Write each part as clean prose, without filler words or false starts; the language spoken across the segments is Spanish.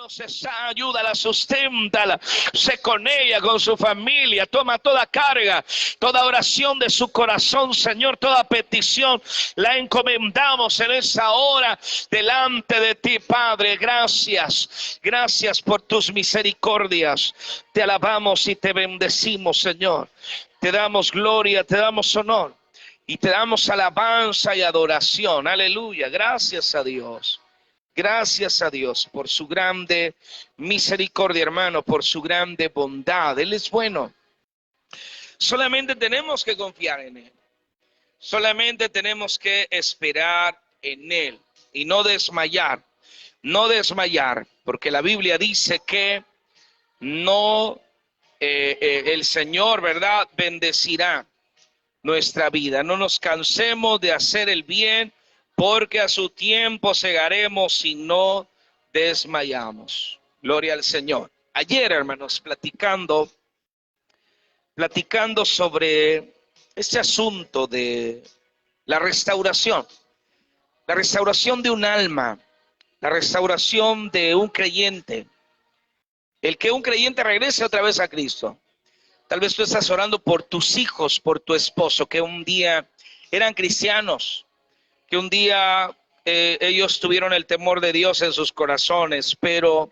hermanos, ayúdala, susténtala, sé con ella, con su familia, toma toda carga, toda oración de su corazón, Señor, toda petición, la encomendamos en esa hora delante de ti, Padre. Gracias, gracias por tus misericordias, te alabamos y te bendecimos, Señor, te damos gloria, te damos honor y te damos alabanza y adoración, aleluya, gracias a Dios. Gracias a Dios por su grande misericordia, hermano, por su grande bondad. Él es bueno. Solamente tenemos que confiar en Él. Solamente tenemos que esperar en Él y no desmayar. No desmayar, porque la Biblia dice que no, el Señor, ¿verdad?, bendecirá nuestra vida. No nos cansemos de hacer el bien, porque a su tiempo segaremos si no desmayamos. Gloria al Señor. Ayer, hermanos, platicando sobre este asunto de la restauración de un alma, la restauración de un creyente, el que un creyente regrese otra vez a Cristo. Tal vez tú estás orando por tus hijos, por tu esposo, que un día eran cristianos, que un día ellos tuvieron el temor de Dios en sus corazones, pero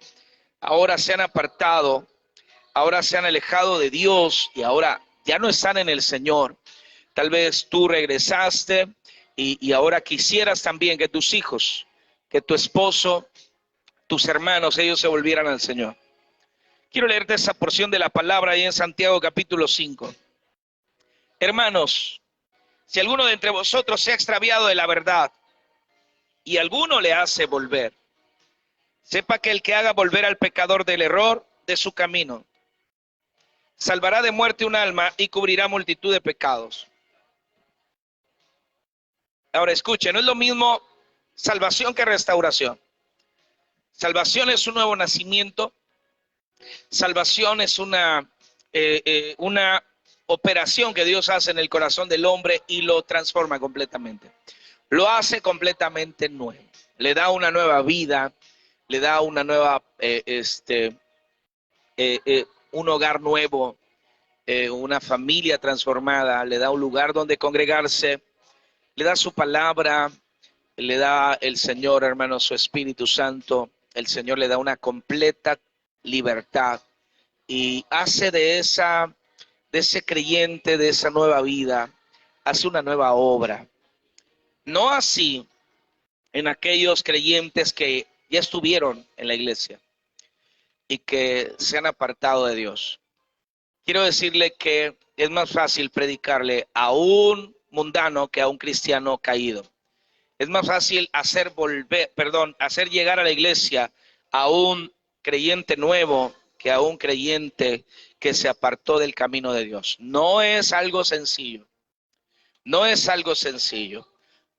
ahora se han apartado, ahora se han alejado de Dios y ahora ya no están en el Señor. Tal vez tú regresaste y ahora quisieras también que tus hijos, que tu esposo, tus hermanos, ellos se volvieran al Señor. Quiero leerte esa porción de la palabra ahí en Santiago capítulo 5. Hermanos, si alguno de entre vosotros se ha extraviado de la verdad y alguno le hace volver, sepa que el que haga volver al pecador del error de su camino, salvará de muerte un alma y cubrirá multitud de pecados. Ahora escuchen, no es lo mismo salvación que restauración. Salvación es un nuevo nacimiento. Salvación es una operación que Dios hace en el corazón del hombre y lo transforma completamente. Lo hace completamente nuevo. Le da una nueva vida, le da una nueva, un hogar nuevo, una familia transformada, le da un lugar donde congregarse, le da su palabra, le da el Señor, hermano, su Espíritu Santo. El Señor le da una completa libertad y hace de ese creyente, de esa nueva vida, hace una nueva obra. No así en aquellos creyentes que ya estuvieron en la iglesia y que se han apartado de Dios. Quiero decirle que es más fácil predicarle a un mundano que a un cristiano caído. Es más fácil hacer llegar a la iglesia a un creyente nuevo que a un creyente que se apartó del camino de Dios. No es algo sencillo. No es algo sencillo.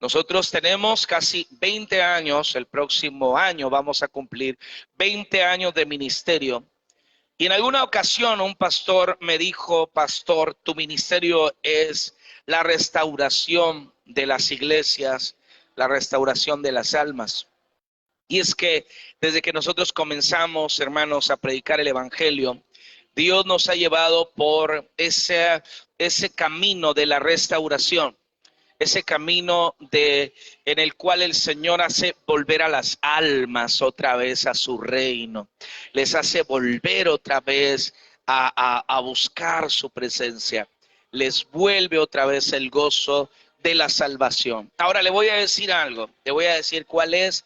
Nosotros tenemos casi 20 años, el próximo año vamos a cumplir 20 años de ministerio. Y en alguna ocasión un pastor me dijo, pastor, tu ministerio es la restauración de las iglesias, la restauración de las almas. Y es que desde que nosotros comenzamos, hermanos, a predicar el evangelio, Dios nos ha llevado por ese camino de la restauración, ese camino en el cual el Señor hace volver a las almas otra vez a su reino, les hace volver otra vez a buscar su presencia, les vuelve otra vez el gozo de la salvación. Ahora le voy a decir algo, le voy a decir cuál es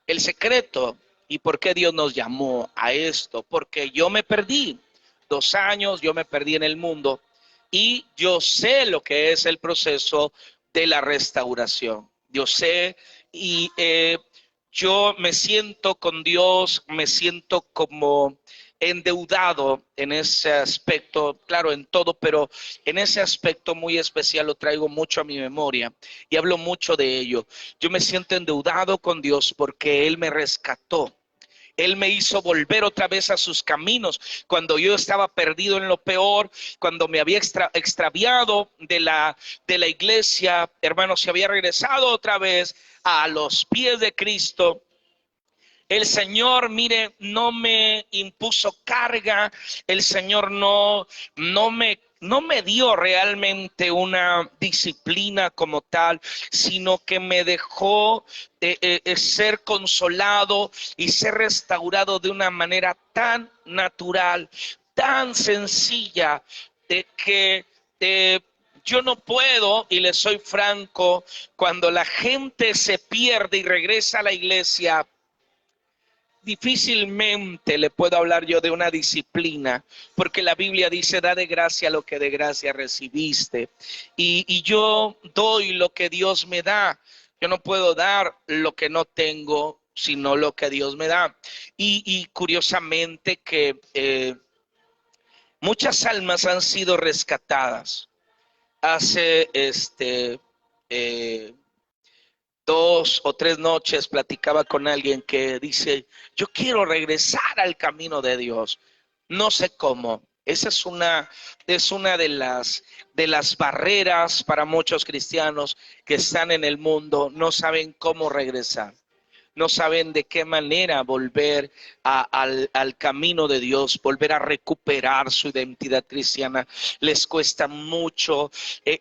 el secreto y por qué Dios nos llamó a esto. Porque yo me perdí 2 años, yo me perdí en el mundo y yo sé lo que es el proceso de la restauración. Yo sé y yo me siento con Dios, me siento como endeudado en ese aspecto, claro, en todo, pero en ese aspecto muy especial lo traigo mucho a mi memoria y hablo mucho de ello. Yo me siento endeudado con Dios porque Él me rescató. Él me hizo volver otra vez a sus caminos cuando yo estaba perdido en lo peor, cuando me había extraviado de la iglesia, hermanos, se había regresado otra vez a los pies de Cristo. El Señor, mire, no me impuso carga. El Señor no me dio realmente una disciplina como tal, sino que me dejó ser consolado y ser restaurado de una manera tan natural, tan sencilla, de que yo no puedo, y le soy franco, cuando la gente se pierde y regresa a la iglesia, difícilmente le puedo hablar yo de una disciplina, porque la Biblia dice, da de gracia lo que de gracia recibiste. Y yo doy lo que Dios me da. Yo no puedo dar lo que no tengo, sino lo que Dios me da. Y curiosamente que muchas almas han sido rescatadas. Hace eh, 2 o 3 noches platicaba con alguien que dice, yo quiero regresar al camino de Dios. No sé cómo. Esa es una de las barreras para muchos cristianos que están en el mundo. No saben cómo regresar. No saben de qué manera volver al camino de Dios, volver a recuperar su identidad cristiana. Les cuesta mucho.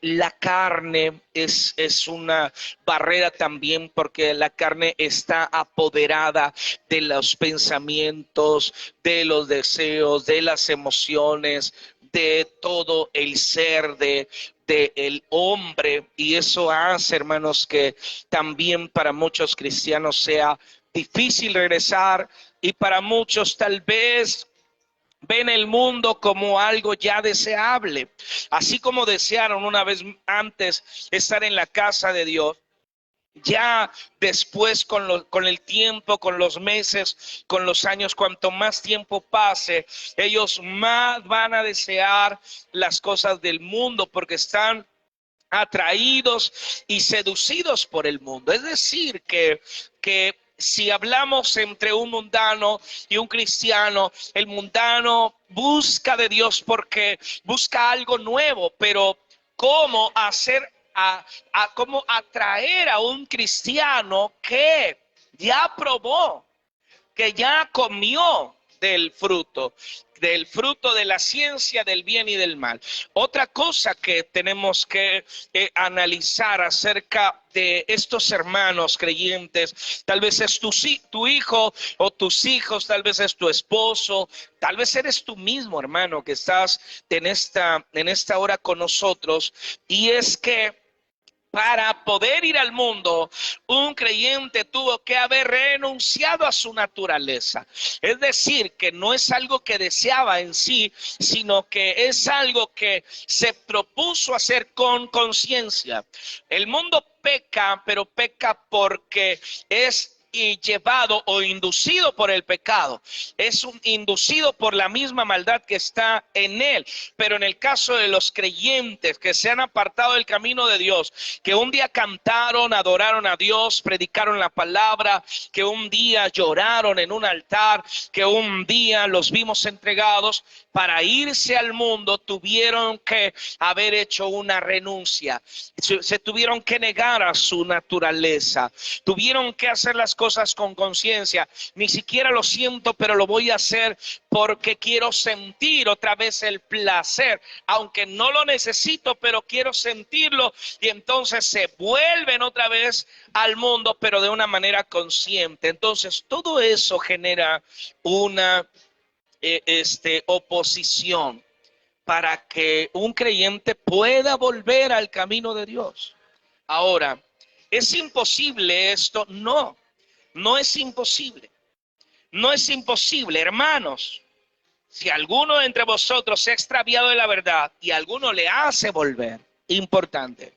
La carne es una barrera también, porque la carne está apoderada de los pensamientos, de los deseos, de las emociones, de todo el ser de el hombre, y eso hace, hermanos, que también para muchos cristianos sea difícil regresar, y para muchos tal vez ven el mundo como algo ya deseable, así como desearon una vez antes estar en la casa de Dios. Ya después con el tiempo, con los meses, con los años, cuanto más tiempo pase, ellos más van a desear las cosas del mundo, porque están atraídos y seducidos por el mundo. Es decir, que si hablamos entre un mundano y un cristiano, el mundano busca de Dios porque busca algo nuevo, pero ¿cómo hacer cómo atraer a un cristiano que ya probó, que ya comió del fruto de la ciencia del bien y del mal? Otra cosa que tenemos que analizar acerca de estos hermanos creyentes, tal vez es tu hijo o tus hijos, tal vez es tu esposo, tal vez eres tú mismo, hermano, que estás en esta hora con nosotros, y es que para poder ir al mundo, un creyente tuvo que haber renunciado a su naturaleza. Es decir, que no es algo que deseaba en sí, sino que es algo que se propuso hacer con conciencia. El mundo peca, pero peca porque es llevado o inducido por el pecado, es inducido por la misma maldad que está en él. Pero en el caso de los creyentes que se han apartado del camino de Dios, que un día cantaron, adoraron a Dios, predicaron la palabra, que un día lloraron en un altar, que un día los vimos entregados, para irse al mundo tuvieron que haber hecho una renuncia, se tuvieron que negar a su naturaleza, tuvieron que hacer las cosas con conciencia. Ni siquiera lo siento, pero lo voy a hacer porque quiero sentir otra vez el placer, aunque no lo necesito, pero quiero sentirlo, y entonces se vuelven otra vez al mundo, pero de una manera consciente. Entonces todo eso genera una oposición para que un creyente pueda volver al camino de Dios. Ahora, ¿es imposible esto? No, no es imposible. No es imposible, hermanos. Si alguno de entre vosotros se ha extraviado de la verdad y alguno le hace volver, importante,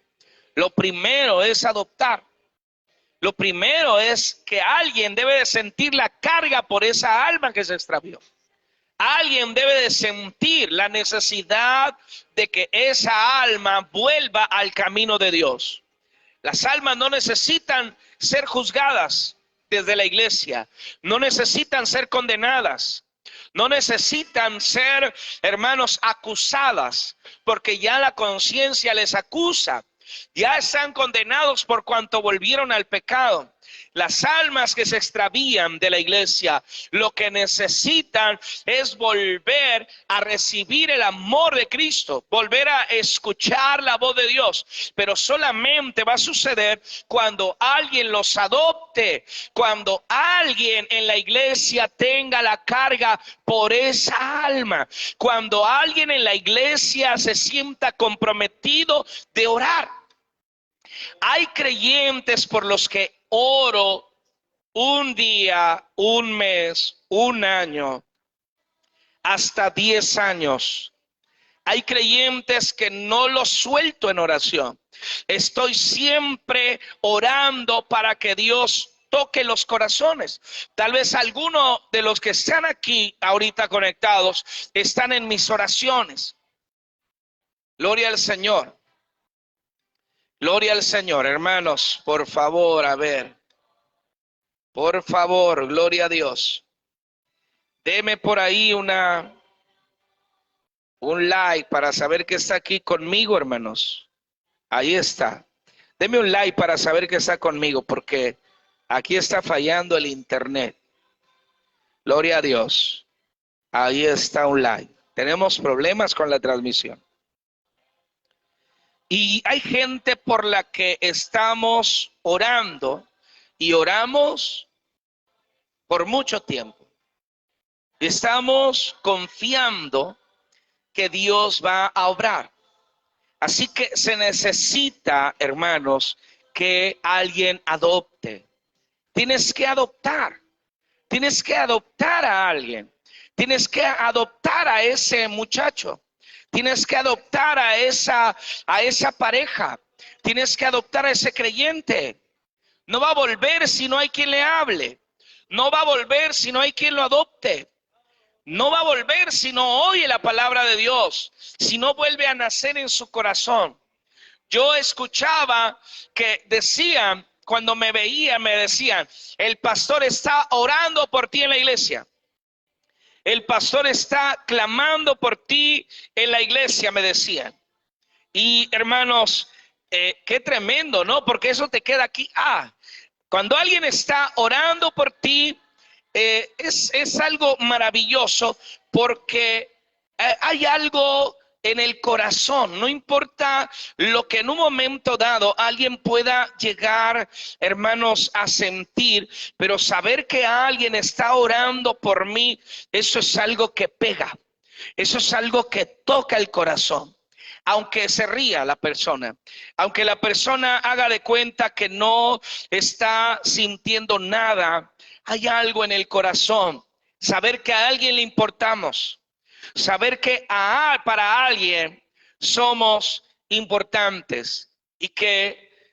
lo primero es adoptar. Lo primero es que alguien debe de sentir la carga por esa alma que se extravió. Alguien debe de sentir la necesidad de que esa alma vuelva al camino de Dios. Las almas no necesitan ser juzgadas desde la iglesia, no necesitan ser condenadas, no necesitan ser, hermanos, acusadas, porque ya la conciencia les acusa. Ya están condenados por cuanto volvieron al pecado. Las almas que se extravían de la iglesia, lo que necesitan es volver a recibir el amor de Cristo, volver a escuchar la voz de Dios. Pero solamente va a suceder cuando alguien los adopte, cuando alguien en la iglesia tenga la carga por esa alma, cuando alguien en la iglesia se sienta comprometido de orar. Hay creyentes por los que oro un día, un mes, un año, hasta 10 años. Hay creyentes que no los suelto en oración. Estoy siempre orando para que Dios toque los corazones. Tal vez algunos de los que están aquí ahorita conectados están en mis oraciones. Gloria al Señor. Gloria al Señor, hermanos, por favor, a ver. Por favor, gloria a Dios. Deme por ahí un like para saber que está aquí conmigo, hermanos. Ahí está. Deme un like para saber que está conmigo, porque aquí está fallando el internet. Gloria a Dios. Ahí está un like. Tenemos problemas con la transmisión. Y hay gente por la que estamos orando y oramos por mucho tiempo. Estamos confiando que Dios va a obrar. Así que se necesita, hermanos, que alguien adopte. Tienes que adoptar. Tienes que adoptar a alguien. Tienes que adoptar a ese muchacho. Tienes que adoptar a esa pareja. Tienes que adoptar a ese creyente. No va a volver si no hay quien le hable. No va a volver si no hay quien lo adopte. No va a volver si no oye la palabra de Dios, si no vuelve a nacer en su corazón. Yo escuchaba que decían, cuando me veían, me decían, el pastor está orando por ti en la iglesia. El pastor está clamando por ti en la iglesia, me decían. Y hermanos, qué tremendo, ¿no? Porque eso te queda aquí. Cuando alguien está orando por ti, es algo maravilloso, porque hay algo en el corazón. No importa lo que en un momento dado alguien pueda llegar, hermanos, a sentir, pero saber que alguien está orando por mí, eso es algo que pega. Eso es algo que toca el corazón. Aunque se ría la persona, aunque la persona haga de cuenta que no está sintiendo nada, hay algo en el corazón. Saber que a alguien le importamos. Saber que para alguien somos importantes y que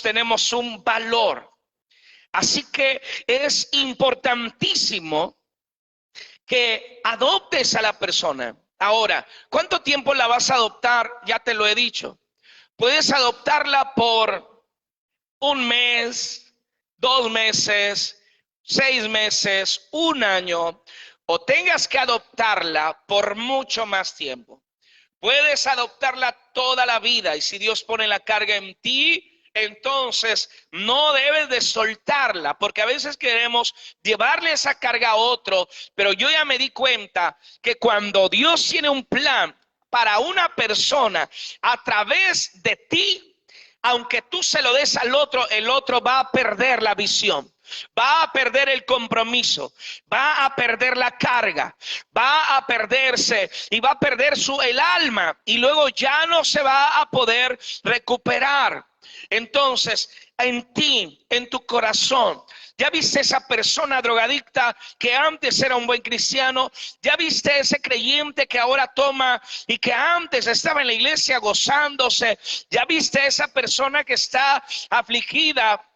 tenemos un valor. Así que es importantísimo que adoptes a la persona. Ahora, ¿cuánto tiempo la vas a adoptar? Ya te lo he dicho. Puedes adoptarla por 1 mes, 2 meses, 6 meses, 1 año, o tengas que adoptarla por mucho más tiempo. Puedes adoptarla toda la vida, y si Dios pone la carga en ti, entonces no debes de soltarla, porque a veces queremos llevarle esa carga a otro, pero yo ya me di cuenta que cuando Dios tiene un plan para una persona a través de ti, aunque tú se lo des al otro, el otro va a perder la visión. Va a perder el compromiso, va a perder la carga, va a perderse y va a perder el alma, y luego ya no se va a poder recuperar. Entonces, en ti, en tu corazón, ¿ya viste esa persona drogadicta que antes era un buen cristiano? ¿Ya viste ese creyente que ahora toma y que antes estaba en la iglesia gozándose? ¿Ya viste esa persona que está afligida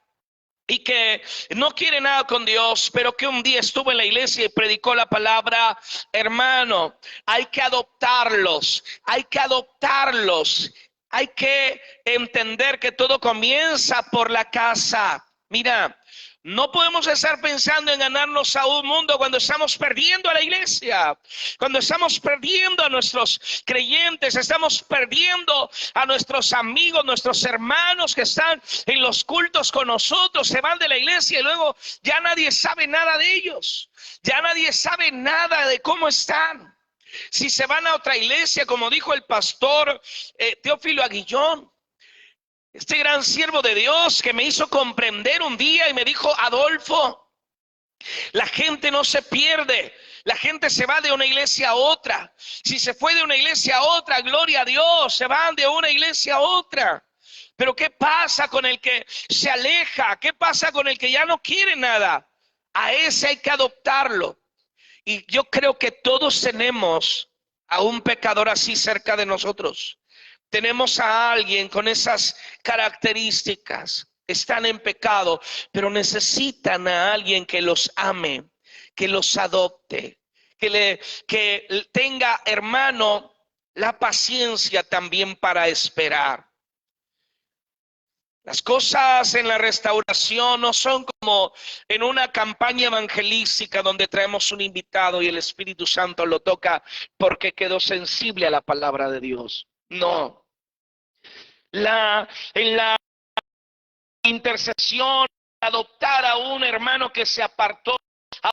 y que no quiere nada con Dios, pero que un día estuvo en la iglesia y predicó la palabra? Hermano, hay que adoptarlos, hay que adoptarlos. Hay que entender que todo comienza por la casa. Mira, No podemos estar pensando en ganarnos a un mundo cuando estamos perdiendo a la iglesia, cuando estamos perdiendo a nuestros creyentes, estamos perdiendo a nuestros amigos, nuestros hermanos que están en los cultos con nosotros, se van de la iglesia y luego ya nadie sabe nada de ellos, ya nadie sabe nada de cómo están. Si se van a otra iglesia, como dijo el pastor Teófilo Aguillón, este gran siervo de Dios que me hizo comprender un día y me dijo: Adolfo, la gente no se pierde, la gente se va de una iglesia a otra. Si se fue de una iglesia a otra, gloria a Dios, se van de una iglesia a otra. Pero ¿qué pasa con el que se aleja? ¿Qué pasa con el que ya no quiere nada? A ese hay que adoptarlo. Y yo creo que todos tenemos a un pecador así cerca de nosotros. Tenemos a alguien con esas características. Están en pecado, pero necesitan a alguien que los ame, que los adopte, que tenga, hermano, la paciencia también para esperar. Las cosas en la restauración no son como en una campaña evangelística donde traemos un invitado y el Espíritu Santo lo toca porque quedó sensible a la palabra de Dios. No. En la intercesión, adoptar a un hermano que se apartó, a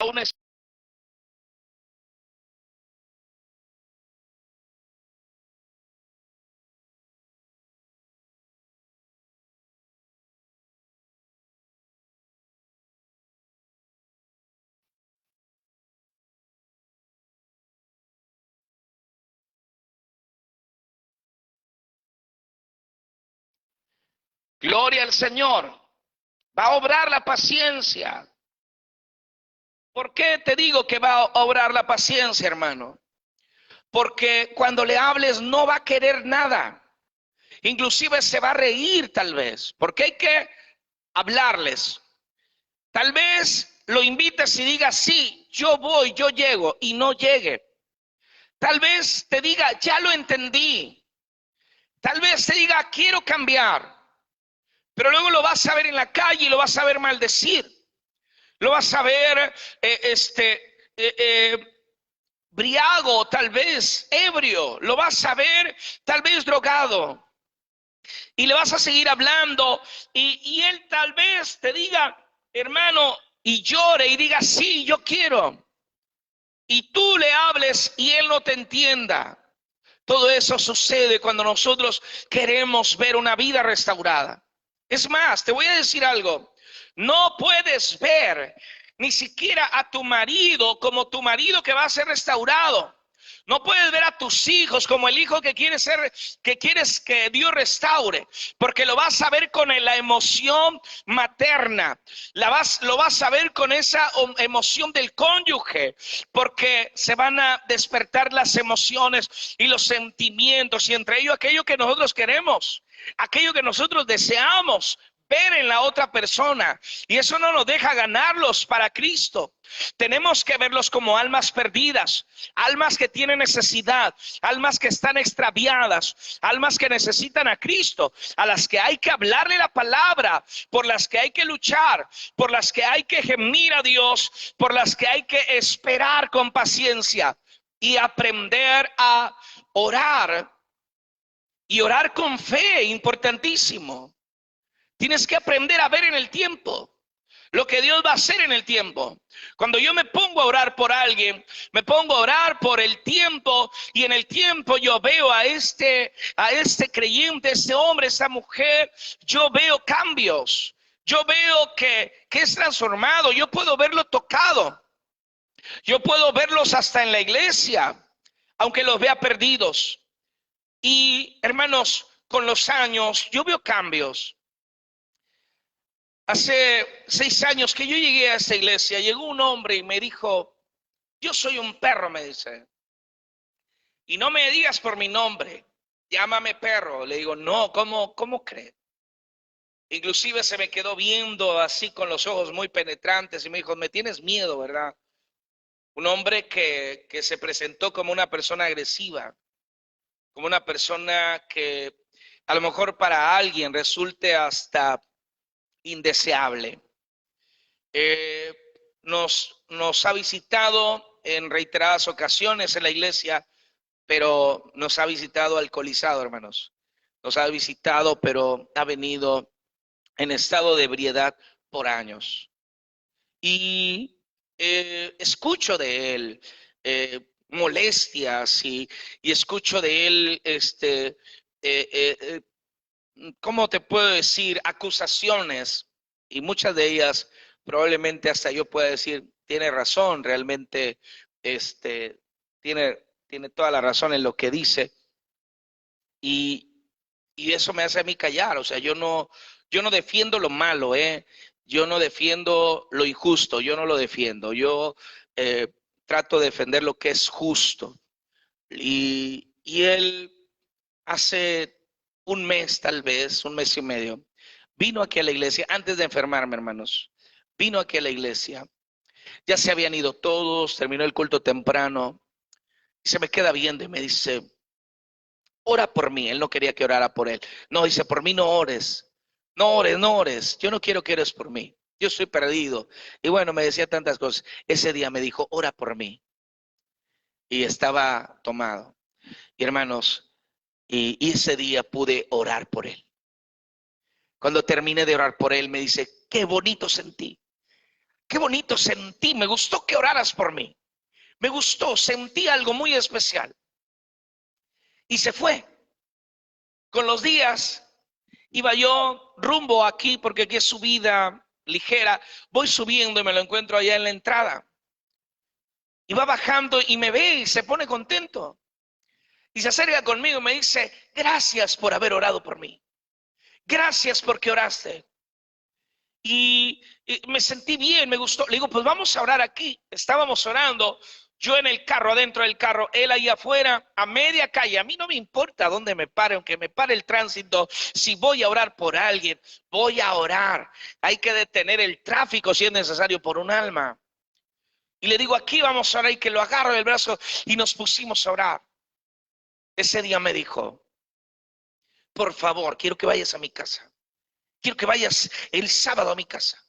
un gloria al Señor, va a obrar la paciencia. ¿Por qué te digo que va a obrar la paciencia, hermano? Porque cuando le hables no va a querer nada. Inclusive se va a reír tal vez, porque hay que hablarles. Tal vez lo invites y digas: sí, yo voy, yo llego, y no llegue. Tal vez te diga: ya lo entendí. Tal vez te diga: quiero cambiar. Pero luego lo vas a ver en la calle y lo vas a ver maldecir. Lo vas a ver briago, tal vez ebrio. Lo vas a ver tal vez drogado. Y le vas a seguir hablando y él tal vez te diga: hermano, y llore y diga: sí, yo quiero. Y tú le hables y él no te entienda. Todo eso sucede cuando nosotros queremos ver una vida restaurada. Es más, te voy a decir algo. No puedes ver ni siquiera a tu marido como tu marido que va a ser restaurado. No puedes ver a tus hijos como el hijo que quieres que Dios restaure, porque lo vas a ver con la emoción materna, lo vas a ver con esa emoción del cónyuge, porque se van a despertar las emociones y los sentimientos, y entre ellos aquello que nosotros queremos, aquello que nosotros deseamos ver en la otra persona, y eso no nos deja ganarlos para Cristo. Tenemos que verlos como almas perdidas, almas que tienen necesidad, almas que están extraviadas, almas que necesitan a Cristo, a las que hay que hablarle la palabra, por las que hay que luchar, por las que hay que gemir a Dios, por las que hay que esperar con paciencia y aprender a orar, y orar con fe, importantísimo. Tienes que aprender a ver en el tiempo lo que Dios va a hacer en el tiempo. Cuando yo me pongo a orar por alguien, me pongo a orar por el tiempo, y en el tiempo yo veo a este creyente, este hombre, esta mujer, yo veo cambios, yo veo que es transformado, yo puedo verlo tocado, yo puedo verlos hasta en la iglesia, aunque los vea perdidos. Y hermanos, con los años yo veo cambios. Hace 6 años que yo llegué a esta iglesia, llegó un hombre y me dijo: yo soy un perro, me dice, y no me digas por mi nombre, llámame perro. Le digo: no, ¿cómo cree? Inclusive se me quedó viendo así con los ojos muy penetrantes y me dijo: me tienes miedo, ¿verdad? Un hombre que se presentó como una persona agresiva, como una persona que a lo mejor para alguien resulte hasta indeseable. Nos ha visitado en reiteradas ocasiones en la iglesia, pero nos ha visitado alcoholizado, hermanos. Nos ha visitado, pero ha venido en estado de ebriedad por años. Y escucho de él molestias y escucho de él, ¿cómo te puedo decir? Acusaciones, y muchas de ellas probablemente hasta yo pueda decir, tiene razón, realmente tiene toda la razón en lo que dice, y eso me hace a mí callar. O sea, yo no defiendo lo malo, yo no defiendo lo injusto, yo no lo defiendo, yo trato de defender lo que es justo. Y él hace un mes, tal vez, un mes y medio, vino aquí a la iglesia, antes de enfermarme, hermanos, vino aquí a la iglesia. Ya se habían ido todos, terminó el culto temprano, y se me queda viendo y me dice, ora por mí. Él no quería que orara por él. No, dice, por mí no ores, no ores, no ores. Yo no quiero que ores por mí. Yo estoy perdido. Y bueno, me decía tantas cosas. Ese día me dijo, ora por mí. Y estaba tomado. Y hermanos, y ese día pude orar por él. Cuando terminé de orar por él, me dice, qué bonito sentí. Qué bonito sentí. Me gustó que oraras por mí. Me gustó, sentí algo muy especial. Y se fue. Con los días, iba yo rumbo aquí, porque aquí es subida ligera. Voy subiendo y me lo encuentro allá en la entrada. Y va bajando y me ve y se pone contento. Y se acerca conmigo y me dice, gracias por haber orado por mí. Gracias porque oraste. Y me sentí bien, me gustó. Le digo, pues vamos a orar aquí. Estábamos orando, yo en el carro, adentro del carro, él ahí afuera, a media calle. A mí no me importa dónde me pare, aunque me pare el tránsito. Si voy a orar por alguien, voy a orar. Hay que detener el tráfico si es necesario por un alma. Y le digo, aquí vamos a orar, y que lo agarro del brazo y nos pusimos a orar. Ese día me dijo, por favor, quiero que vayas a mi casa. Quiero que vayas el sábado a mi casa.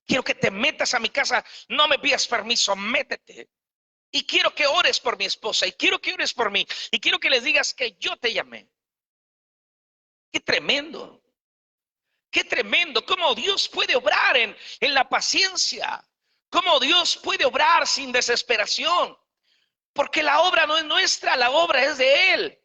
Quiero que te metas a mi casa. No me pidas permiso, métete. Y quiero que ores por mi esposa. Y quiero que ores por mí. Y quiero que les digas que yo te llamé. Qué tremendo. Qué tremendo. Cómo Dios puede obrar en la paciencia. Cómo Dios puede obrar sin desesperación. Porque la obra no es nuestra, la obra es de Él.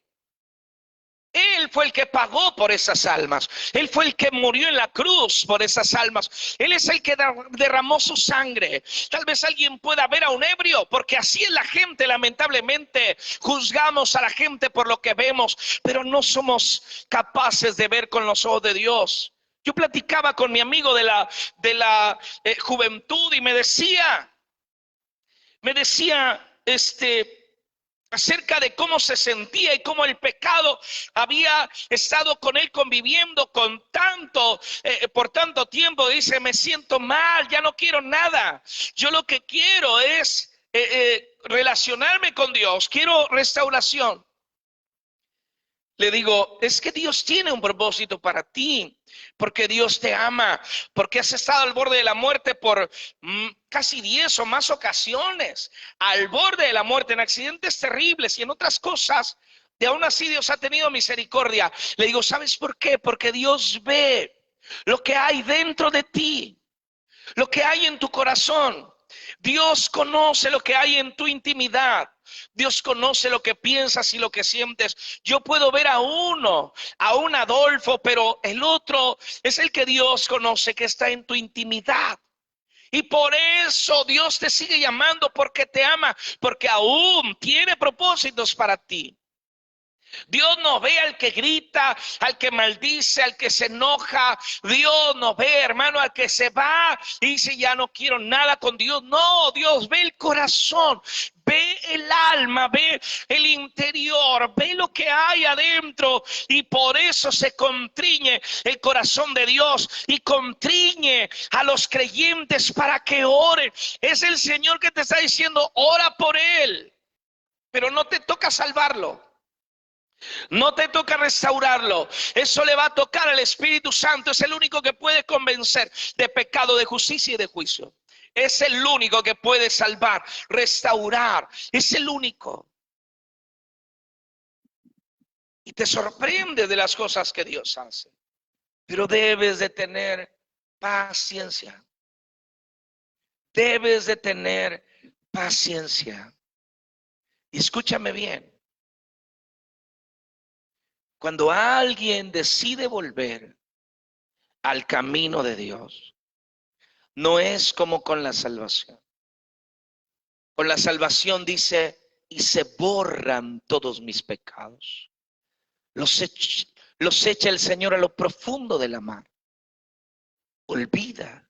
Él fue el que pagó por esas almas. Él fue el que murió en la cruz por esas almas. Él es el que derramó su sangre. Tal vez alguien pueda ver a un ebrio, porque así es la gente, lamentablemente. Juzgamos a la gente por lo que vemos, pero no somos capaces de ver con los ojos de Dios. Yo platicaba con mi amigo de la juventud y me decía, acerca de cómo se sentía y cómo el pecado había estado con él conviviendo por tanto tiempo. Dice, me siento mal, ya no quiero nada. Yo lo que quiero es relacionarme con Dios, quiero restauración. Le digo, es que Dios tiene un propósito para ti, porque Dios te ama, porque has estado al borde de la muerte por casi 10 o más ocasiones, al borde de la muerte, en accidentes terribles y en otras cosas, y aún así Dios ha tenido misericordia. Le digo, ¿sabes por qué? Porque Dios ve lo que hay dentro de ti, lo que hay en tu corazón. Dios conoce lo que hay en tu intimidad. Dios conoce lo que piensas y lo que sientes. Yo puedo ver a un Adolfo, pero el otro es el que Dios conoce, que está en tu intimidad. Y por eso Dios te sigue llamando, porque te ama, porque aún tiene propósitos para ti. Dios no ve al que grita, al que maldice, al que se enoja. Dios no ve, hermano, al que se va y dice, ya no quiero nada con Dios. No, Dios ve el corazón, ve el alma, ve el interior, ve lo que hay adentro. Y por eso se contriñe el corazón de Dios y contriñe a los creyentes para que oren. Es el Señor que te está diciendo, ora por él, pero no te toca salvarlo. No te toca restaurarlo. Eso le va a tocar al Espíritu Santo. Es el único que puede convencer de pecado, de justicia y de juicio. Es el único que puede salvar, restaurar. Es el único. Y te sorprende de las cosas que Dios hace. Pero debes de tener paciencia. Debes de tener paciencia. Y escúchame bien. Cuando alguien decide volver al camino de Dios, no es como con la salvación. Con la salvación dice, y se borran todos mis pecados. Los echa el Señor a lo profundo de la mar. Olvida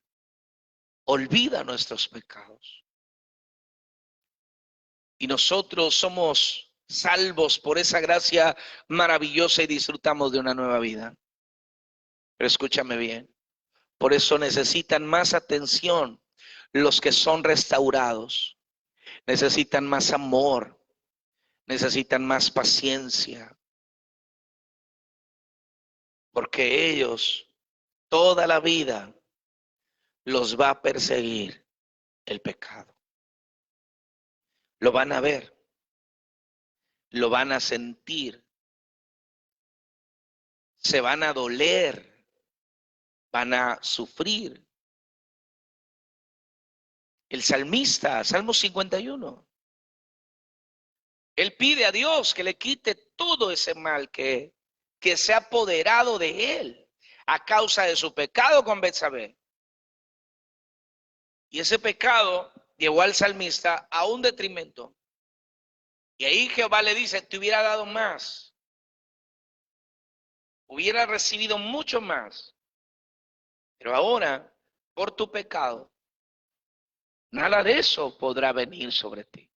nuestros pecados. Y nosotros somos salvos por esa gracia maravillosa y disfrutamos de una nueva vida. Pero escúchame bien, por eso necesitan más atención los que son restaurados. Necesitan más amor, necesitan más paciencia, porque ellos toda la vida los va a perseguir el pecado. Lo van a ver, lo van a sentir, se van a doler, van a sufrir. El salmista, Salmo 51, él pide a Dios que le quite todo ese mal que se ha apoderado de él a causa de su pecado con Betsabé. Y ese pecado llevó al salmista a un detrimento. Y ahí Jehová le dice, te hubiera dado más. Hubiera recibido mucho más. Pero ahora, por tu pecado, nada de eso podrá venir sobre ti.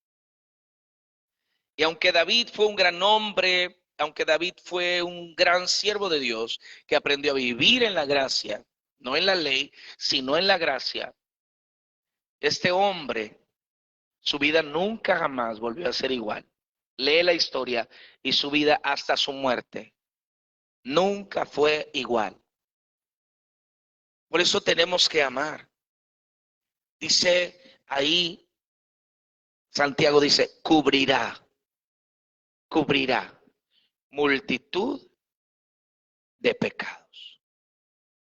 Y aunque David fue un gran hombre, aunque David fue un gran siervo de Dios, que aprendió a vivir en la gracia, no en la ley, sino en la gracia, este hombre, su vida nunca jamás volvió a ser igual. Lee la historia y su vida hasta su muerte nunca fue igual. Por eso tenemos que amar. Dice ahí, Santiago dice, cubrirá multitud de pecados.